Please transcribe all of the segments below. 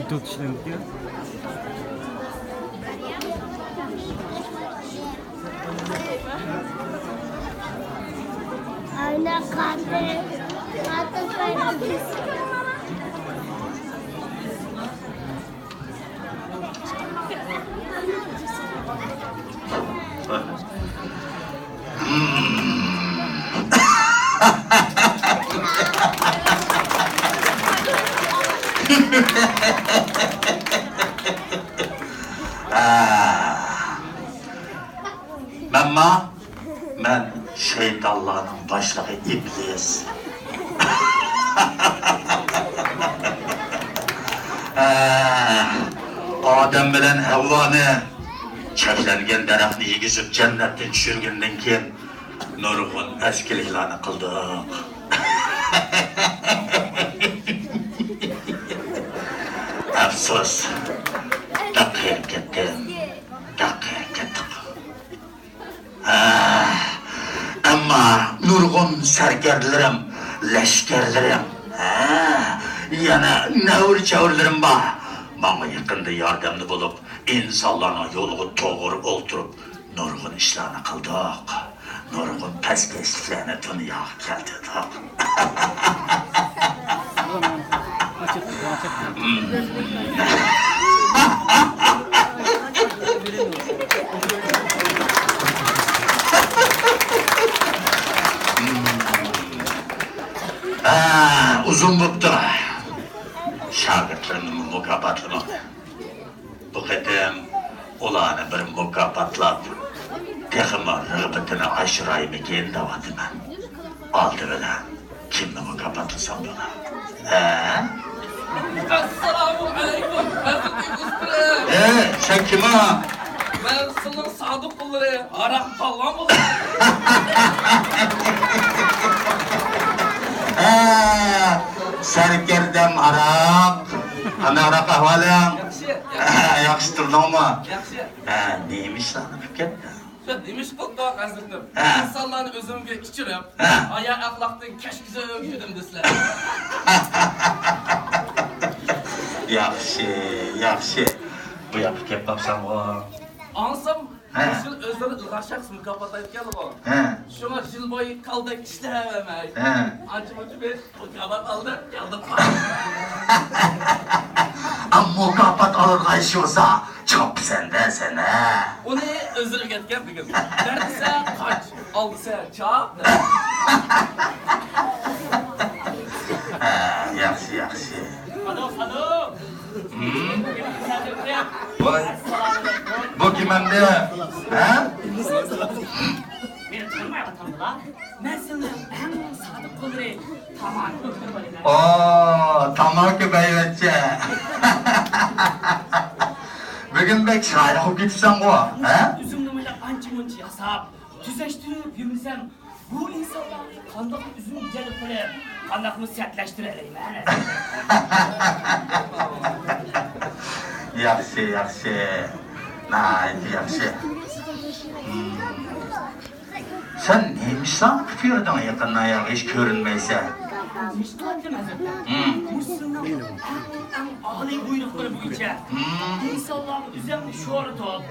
Тут членки. Ayna kartı. Kartı koyabiliriz. Ben şeytanların başlığı iblis. Adem bilen Havva'nı çeklengen daraqni yegizib jannatdan tushirgandan keyin nurg'un eskiliklarni qildik. Afsus. Taqir ketdim. Ama nurg'un sarkarlarim, lashkarlarim, yana navr-chavrlarim bor. Bana yaqinda yordamli bo'lib, insonlarning yo'liga to'g'ri o'ltirib, nurg'un ishlarni qildik. Nurg'un pastkashliklarni dunyoga keltirdik. Uzun bo'pti. Shogirdlarimni mukofotlamoq. Bu qatam ularni bir mukofotlab, texmo rag'batini oshiraymikin deyapman. Oldi bilan kimni mukofotlasam bo'ladi? Assalomu alaykum, aziz do'stlar. Sen kim o? Ben sizin sadık kulları, arak palvan buldum. Sarkardam aroq. Qanday aroq ahvoling? Yaxshi. Yaxshi turdingmi? Yaxshi. Neymiş lan bu ketdi? Şu demiş qildik azizim. İnsanlarni o'zimga ichirib, aya axloqdan kashkizib yurdim desizlar. Yaxshi. Bu yoqqa kelib qolsam o. Ansam, şu özleri ilg'or shaxs mukofotlayotgan bu. Shuna yil bo'yi qaldak ishlamay. Ancha-muncha bir mukofot oldim, keldim. Mukofot olirga ish bo'lsa, chop senda sana. Uni o'zirib ketgan bugun. Derdisa qoch, oldisa chop. Yaxshi. Alo. Bu kim endi? Beni tanımayapsınlar. Ben senin en sadık kulları tamam ko'rdim. Tamaki beyvetçi. Bugün bek şahane okup gitsen bu, Üzüm numarayla anca-munca yasap, düzleştirip yürümsem, bu insanlar kandak üzüm gelip böyle kandakını sertleştirelim. Yaxshi. Yaxshi. Sen neymiş lan küpüyordun yakından ayağı hiç görünmeyse? Ağlayı buyrukları boyunca insanların üzerinde şuarı top,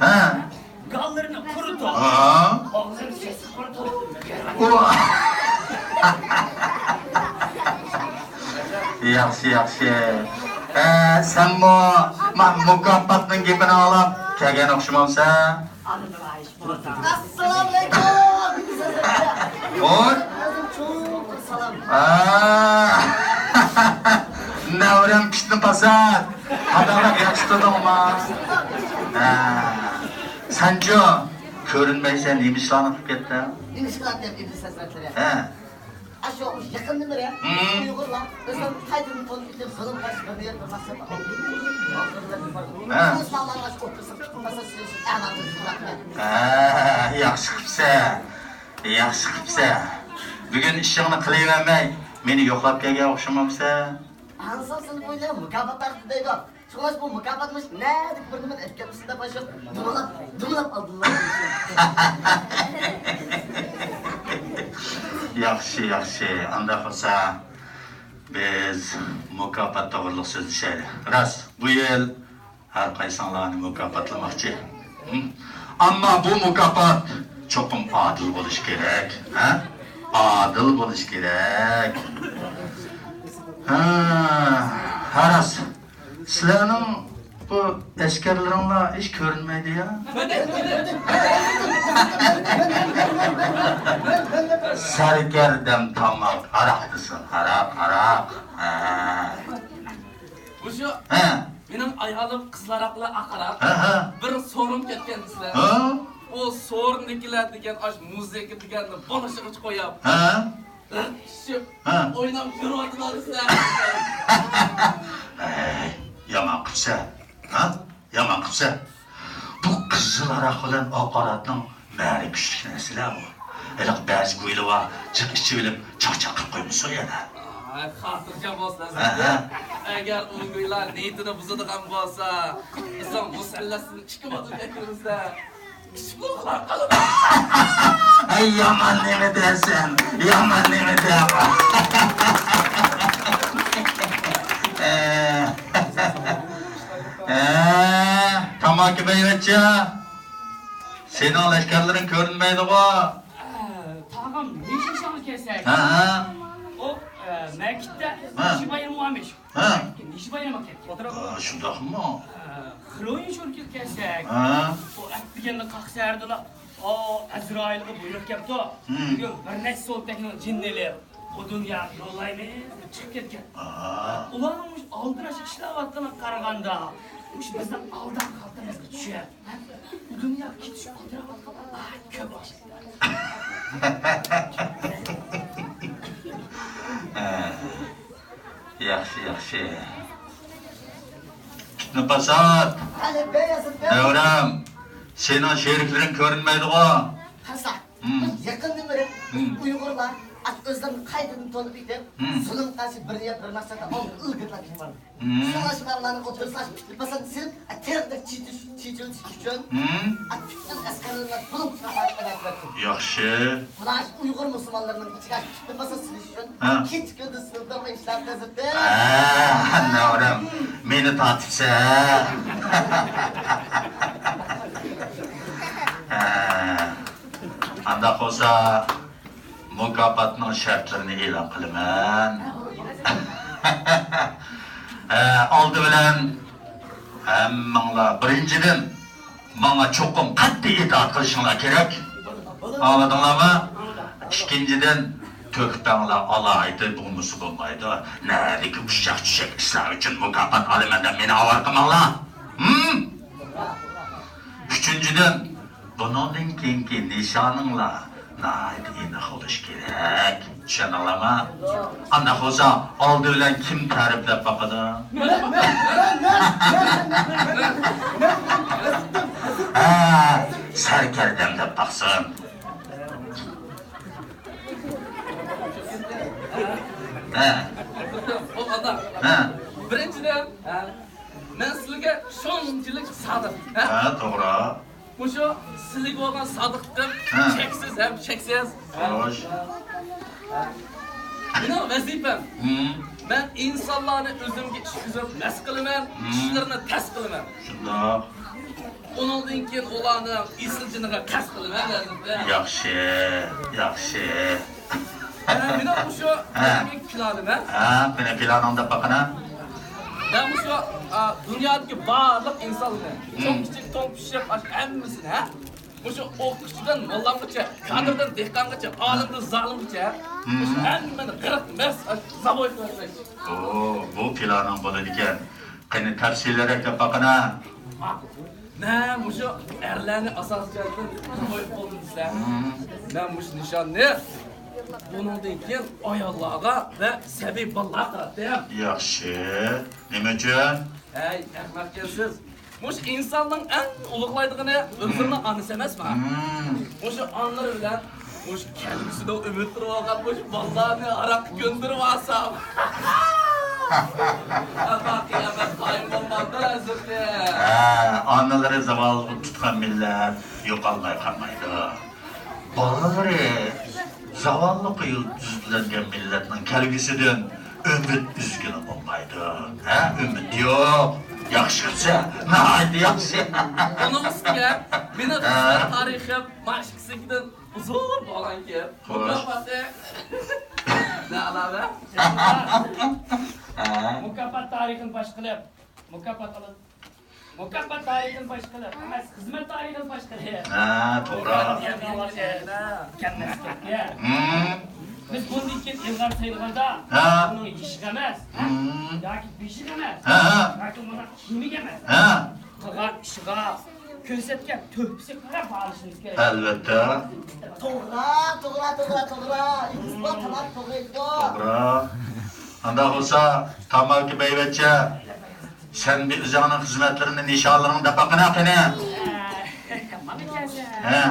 gallarını kuru top, ağzını sesi kuru top. Yaxshi. Sen bu mukofotning gapini olib kelgan o'xshamamsa? Assalamu alaikum. Oy. Navram pishdi pasat. Adamlar yaxshi turdingmi? Sanjo, ko'rinmaysan nemishlarni qilib ketdi? İnşaat iblis hazretleri. Aşağı olmuş yakındır ya. Uygurlar. Mesela kaydını tonu bitir. Kılın başına bir yerde masada aldı. İnsanlar başı otursun. Masa sürüsün. Anadolu bırakmayın. Yaxshi qilibsa. Bugun ishingni qilavermay, meni yo'qlab kelgan o'xshamamsa? Ansasını böyle mükafat deydi. Şunaş bu mükafatmış. Ne dedik bir nimet etkisinde başı. Dumulap aldılar. Yaxshi. Anda qilsa Biz mukofot to'g'riliq so'zlashaylik. Rost, bu yil har qaysanlarni mukofotlamoqchi. Ammo bu mukofot cho'qim adil bo'lishi kerak, ha? Adil bo'lishi kerak. Haras, sizlarning bu askarlaringlar ish ko'rinmaydi ya. Sarkardam tomoq, aroqdisan, aroq. O'sha mening ayolim qizlaraqla aqarab bir so'rim ketgan sizlar. O so'rnikilar degan ash muzika deganni boshlig'i qo'yib. O'ynab yuradilar. Yomon qilsa, yomon qilsa. Bu qizil aroq bilan oqaratning ma'ri kuchli narsalar bu. Eliq ba'zi go'yliva chiq ichi bilib chaqchaq qilib qo'ymasa yana. Xotirjam bo'lsangiz. Agar u go'ylar niyatini buzadigan bo'lsa, islom musallasini chiqib o'tirganingizda kichiklar qolib. Ay yomon nima dersan? Yomon nima deyapman? Tamaki beyvetçi. Senin leşkerlerin görünmeydi bu. Tağım ne şişanı kesek? O Mekit'te Nişi bayramı varmış. Nişi bayramı kesek. Şundak mı? Hıroyin şurkil kesek. O etkigenli kalkserdiler. O Azrail'e buyruk yaptı. Bugün bir neç sol teknik cinneler. O dünya yollaymayız, çıkıp ketken. Ulanmış aldın aşık işlevatına karaganda. Bizden aldan kaldığımızda düşüyor. Bu dünya gidiş aldıra bakalım. Köp aşıklar. Yaxshi. Kitni pasat. Hali beyazıt be. Devram, senin şeriklerin görünmeydi o. Hasan. Yakın numara. Uygurlar. Özlerini kaydını tonu bitip, zulüm karşı birine bir maksata onu ılgıtla var. Savaşmalarını otursaç, mesela sen terörde çiğcil çıkışın, bütün askerlerine bulun çıkartmak. Yaxshi. Flash Uygur Müslümanlarının çıkar, mesela silişin, hiç gündüz sınırda işler tezirdi. Devram, beni tatipse. Anda olsa, mukofotning shartlarini e'lon qilaman. Oldi bilan hammanglar birinchidan menga cho'qim qat'iy itoat qilishinglar kerak. Anladinglarmi? Ikkinchidan to'kpanglar alohida bo'lmasa bo'lmaydi. Narigi ushaq tushak ishlar uchun mukofot olamandan meni avval qilmanglar. Uchinchidan bundan keyingi nishoninglar nayt aniq bo'lish kerak. Tushunarlimi? Anda bo'lsa, oldi bilan kim ta'riflab boqadi? Sarkardam deb boqsin. O adam. Birinchidan, men sizlarga shunchalik sodiq. To'g'ri. O'sha sizlarga bo'lgan sodiqlik cheksiz ham cheksiz. Xo'sh. Mening vazifam. Men insonlarni o'zimga ishqizib mas qilaman, ishlarini tas qilaman. Shundoq. Undan keyin ularni isljiniga qas qilaman. Yaxshi. Mening o'sha mening planim. Meni planimda boqana. Ben bu şu dünyadaki varlık insanlar, çok küçük, çok pişirip hammasini, bu şu o'qituvchidan mollamgacha, kadrdan dehqongacha, olimdan zolimgacha, bu şu hammani qirq mas zaboy qilsak. Bu planim bo'ladi ekan. Qani tavsiyalar deb boqana. Ne bu şu erlarni asosiyatdan zaboy qildilar. Ben bu nishonni bundan keyin ayollarga va sabiy bolalarga qaratdim. Yaxshi. Nima uchun? Hey, rahmatkensiz. Muş insanın en uluklaydıgını ömrünün anısı emasmi? Muş anlar bilen muş kendisine ümitli olgan muş vallahi arak gönderip alsam. Ama kıyamet kaybolmadı özürde. Anıları zavallı tutkan millet yok almaya kalmaydı. Balaları zavallı kıyıl düzlengen milletin kelgisinden ümit üzgün olmaydı. Ha, ümit yok. Yaxşıca, nahaydi yaxşı. Onun üstüne benim kızlar tarihim maşkisinden uzun olan ki. Mükaffatı. Ne alaka? Mukafat tarixini başqilib, mukafat tarixini başqilib, emas xizmat tarixini başqilib. Ha, to'g'ri. Biz bundan keyin ilg'or sayilganda Ha. buni ishq emas, yoki beshik emas, Ha. yoki buni kimlik emas. Ha, Qilgan ishiga ko'rsatgan to'pisiga qarab olishimiz kerak. albatta. To'g'ri. Bu tamam to'g'ri edi. To'g'ri. Anda bo'lsa, Tamaki Beyvetçe, sen bir o'zingning xizmatlarini nishonlaringni dapaqina qani. Mana kelsa. Ha.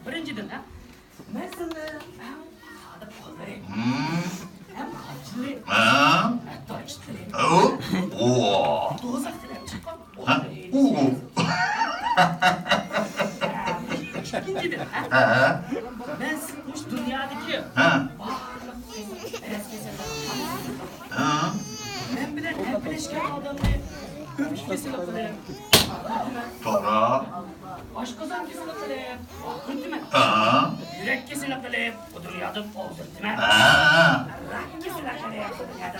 Birinchidan, men sizni hadab qoldiring. Ham qopchilik, Ha. tochchilik, Oo. do'zaxdan chiqqan. Ha. Oo. Ikkinchidan, Ha. men siz dunyodagi Ha. Ha. men bilan gaplashgan odamni o'pish kasali qilib, To'g'ri. oshqozon kasali qilib, o'qitman. Ha. Yurak kasali qilib, bu dunyoda o'ldirdim. Ha. Rak kasali qilib, bu dunyoda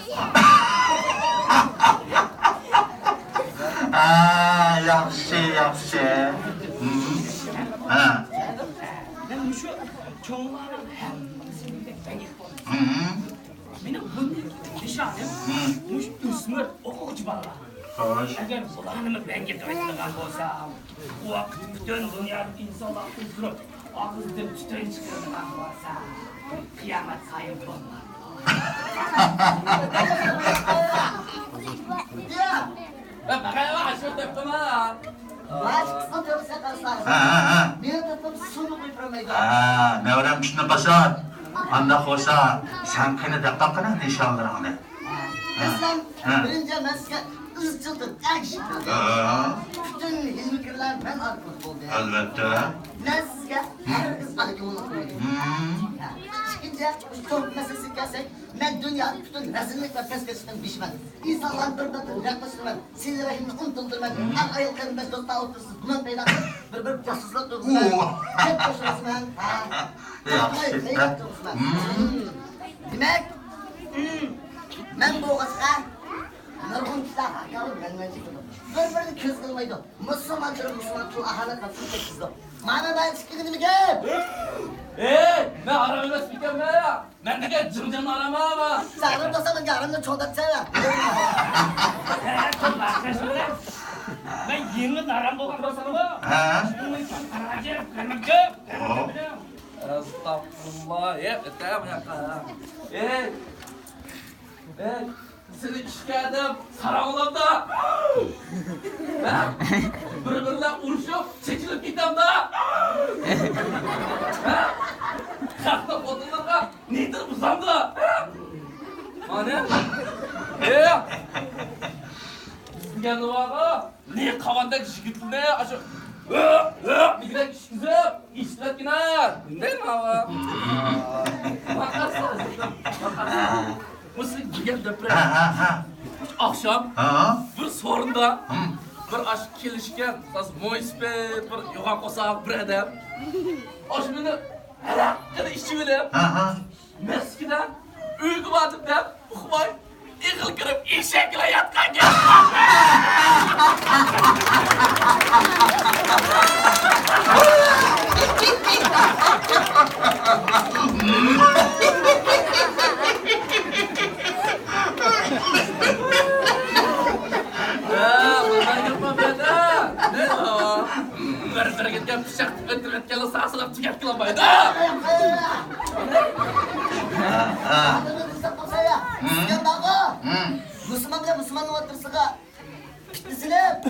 Ha, yaxshi. Ha. men shu cho'nglarni hammasini bangib qo'ydim. Benim bundan nishonim mush o'smir o'quvchi bolalar. Xo'sh. Agar bularni menga aytadigan bo'lsa, u vaqt butun dunyoda insonlar o'zgarib, og'izdan tutun chiqaradigan bo'lsa, qiyomat qoyim bo'lmadi. Ben bakayım aşağı tepkime ya. Baş kısmı to'pisa qalsa. Ha. Men topib suvni qo'yib Ha, nevram shuni qilsan. Anda bo'lsa, sen qani dapaqina nishonlaringni. Islom Ha. birinchi masga izchildir, akshib. Ha. Bütün hilmikrlar men orqali bo'ldi. Albatta. Men sizga hargiz yo'lni qo'ydim. İkinci, to'p masalasiga kelsak, men dunyoda butun razillik va pastkashdan bishman. İnsanlar bir-biriga yaklaştırman, sinirlerini unutturman. Ar ayol qarindosh do'stlar o'tirsiz, bundan paydo bir jasuslar turibman. Hep qo'shilsizman. Demak, men bu o'g'izga nurg'un kishilar haqorat bilmaydi. Bir-birini ko'z qilmaydi. Musulmon pul aholi qilib ketdi. Mana ben sikini mi gap? Ben aramaz fikrim ne ya? Ben de gel cımcım arama ama. Sarım da sana yarın da çoğdatsana. Ben yeni naram bo'lgan bo'lsam-ku. Ha. Qarajib, qaramaga. Estağfurullah. Tamam ya. Seni şikayetim sarağılamda. Bir-birle uruşup çekilip gittim da. Kalkta odunlarga nedir uzamdı. Hani? Sizge ne var? Ne kavandaki şikitli aşı. Bir de güzel işletkiler. Değil mi hava? Bakarsınız. Mısır gel deprem. Ha. Akşam Ha. bir sorunda bir aşk kelişken, moispet, bir yoğan kosak bir adam. Aşkını hele işçi bile Ha. meskiden uyku batıp da ukumay yıkıl kırıp işekle yatkan gel. Bundan yapma beda. Ne o? Ver gitken bıçak ötürütkeli sağsılıp tüket kılamaydı. Müslüman bile Müslümanın otursuğa bittisilip.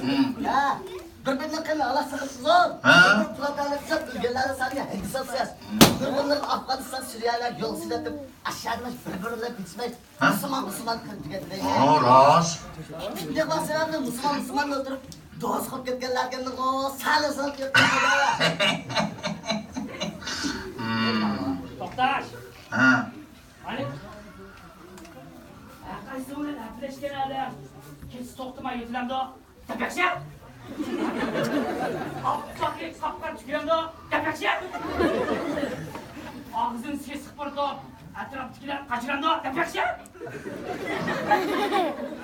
Bir-birini qilma, Allah sıkıntısız ol. Bir platanlık çok ülkeleri sanıyor, Hindistan siyas. Bir-birini Afganistan, Suriyeler yol siletip aşağıdaş bir-birini bitmez. Müslüman kılıp getireyim. O ras. Bir defa sebeple Müslüman oturup dost kılıp getkenlerken o sağlasın getkenler. To'xtash. Ha. Hani kenarlar. Kes toktuma götürem de tepekşe. Aptaklık kapkar tükürem de tepekşe. Ağzın ses kıpırdı. Etraftakiler kaçıran da tepekşe.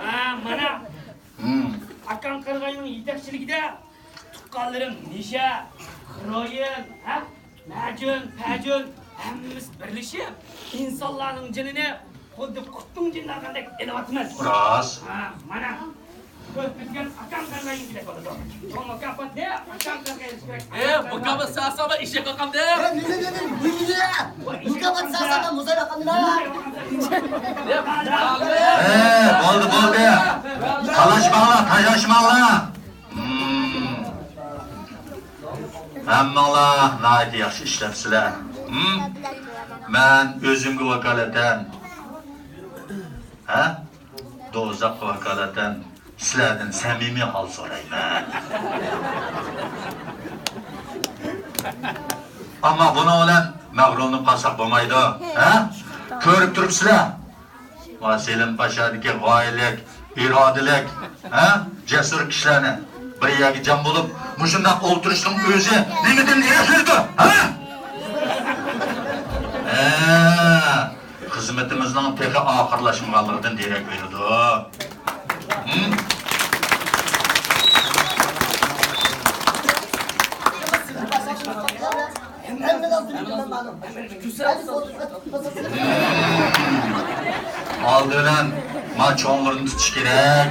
Ha, mana. Akan Kargay'ın yetekçiligide tuqqanlarım Nisha, Xiroyin, Majun, Pajun hammamiz birlashib insonlarning jinini xuddi qutning jinlaridan elyapmiz. Rost. Ha, mana ko'p bitgan Akan Kargay'ın kerak bo'ladi. Bu mukofot ne? Akan Kargay'ın kerak. Mukofot sasama ishga qo'yqamda. Mukofot sasama musobaqamda. Bo'ldi. Talashmanglar. Hammanglar nihoyat yaxshi ishlabsizlar. Men o'zimga vakolatan, do'zaxga vakolatan sizlardan samimiy hol so'rayman. Ammo buni bilan mag'rurlanib qolsak bo'lmaydi, Ko'rib turibsizlar. Selim Pashadagi g'oyalik, irodalik, jasur kishilarni bir yerga jam bo'lib, mushunday o'ltirishning o'zi nimadan yarashlaydi, Xizmatimizning texi oxirlashmaganligidan derak beradi. Aldıran maçonlarını tutuş gerek.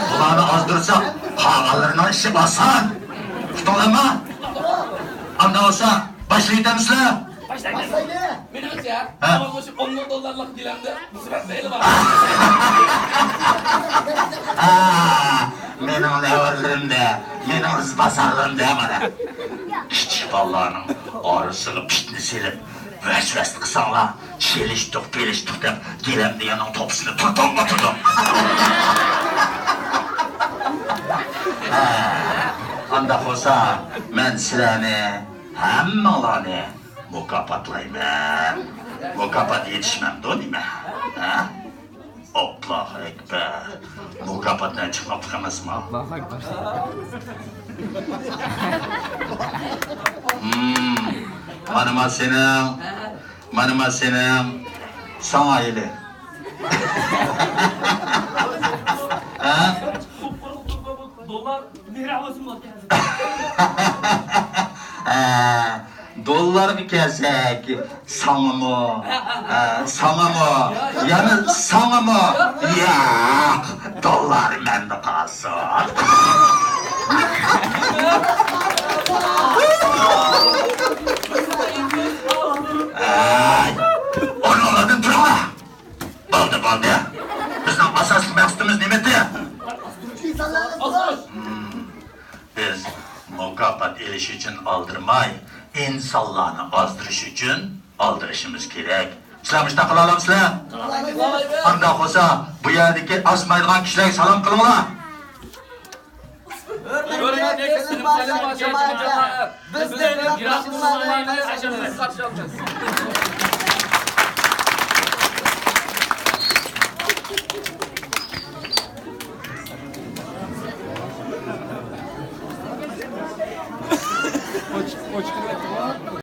Kulağını azdırırsa kağalarına işi basan. Tutalama. Anda olsa başlayın mısınlar? Başlayın. Menimcha, olmuş $10,000'lık dilemde musibat değil var. Benim nevarlarımda, benim hızbasarlarımda bana. Küçük Allah'ın ağrısını pitini silip, vesvesli kısanla, çeliştik, peliştik de dilemde yanın topusunu tutum. Anda olsa, ben silahını, hammalarını mukopotlayman. Mukopot yetişmem, değil mi? Allahu Ekber. Mukopotdan chiqmoqlik emasmi? Allahu Ekber. Mana sening sana eli. Dolar merhavası mı? Dollar mı kesek? Sana mı? Yani sana mı? Ya, dollar bende kalsın. Onu oladın durma. Baldı. Bizim asaslı mekstimiz nimeti. Biz mukofot eliş için aldırmay, insanlarını azdırış için aldırışımız gerek. Sizler müştak kılalım sizler. Anda olsa bu yerdeki asmayılgan kişilerine salam kılınlar. Görünen Selim Başar cemaat. Bizden Irak Müslümanlarını karşı alacağız.